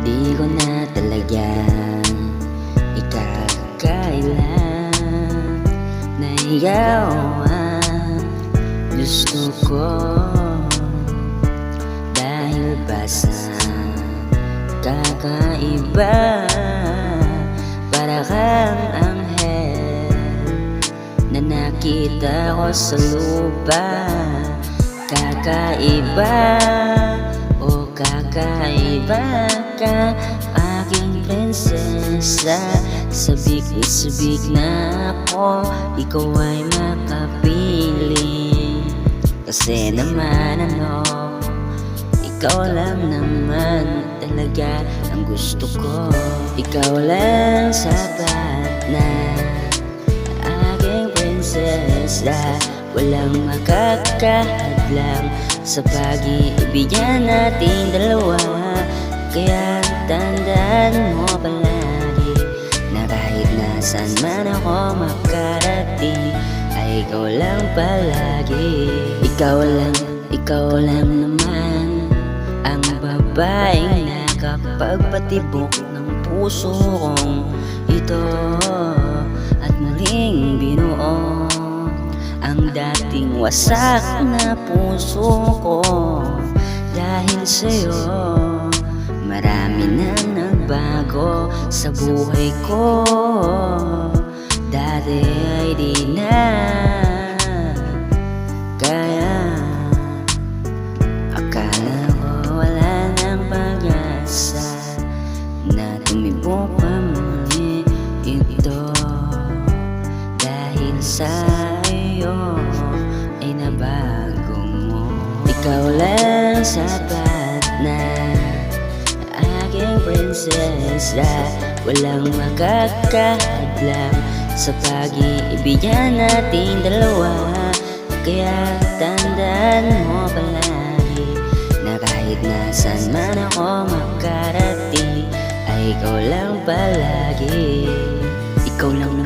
Di ko na talaga ikakailan na ikaw ang gusto ko. Dahil ba sa kakaiba, para kang anghel na nakita ko sa lupa. Kakaiba, o kakaiba ka, aking prinsesa. Sabik na ako, ikaw ay makapili. Kasi naman ikaw lang naman talaga ang gusto ko. Ikaw lang sapat na aking prinsesa. Walang makakahadlang sa pag-iibigan nating dalawa. Kaya tandaan mo palagi na kahit nasan man ako makarating, ay ikaw lang palagi. Ikaw lang naman ang babaeng nakapagpatibok ng puso kong ito, at muling binuo ang dating wasak na puso ko. Dahil sa'yo, marami nang nagbago sa buhay ko. Dati ay di na kaya, akala ko wala nang pag-asa na tumibok pa muli ito. Dahil sa'yo ay nabago mo. Ikaw lang sapat na aking prinsesa. Walang makakahadlang sa pag-iibigan nating dalawa. Kaya tandaan mo palagi na kahit nasan man ako makarating, ay ikaw lang palagi. Ikaw lang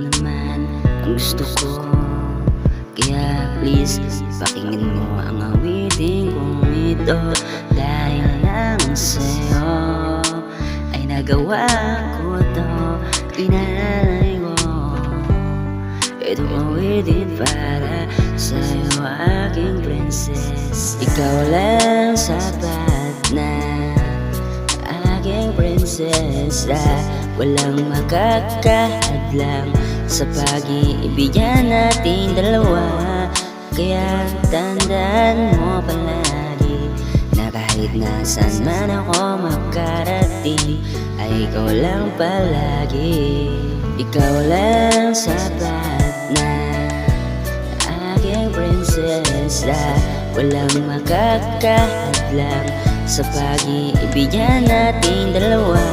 naman ang gusto ko. Kaya please, pakinggan mo ang awitin kong ito. Dahil lang sa'yo ay nagawa ko to. Inalay ko itong awitin para sa'yo, aking princess. Ikaw lang sapat na aking prinsesa. Walang makakahadlang sa pag-iibigan nating dalawa. Kaya tandaan mo palagi na kahit nasan man ako makarating, ay ikaw lang palagi. Ikaw lang sapat na aking prinsesa. Walang makakahadlang sa pag-iibigan nating dalawa.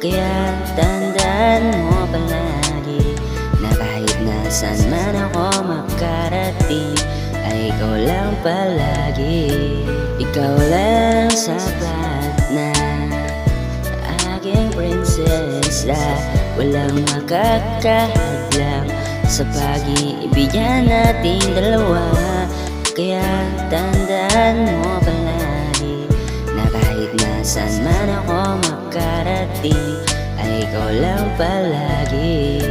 Kaya tandaan mo palagi na kahit nasan man ako makarating, ay ikaw lang palagi. Ikaw lang sapat na aking prinsesa. Walang makakahadlang sa pag-iibigan nating dalawa. Kaya tandaan mo palagi na kahit nasan man ako makarating, ay ikaw lang palagi.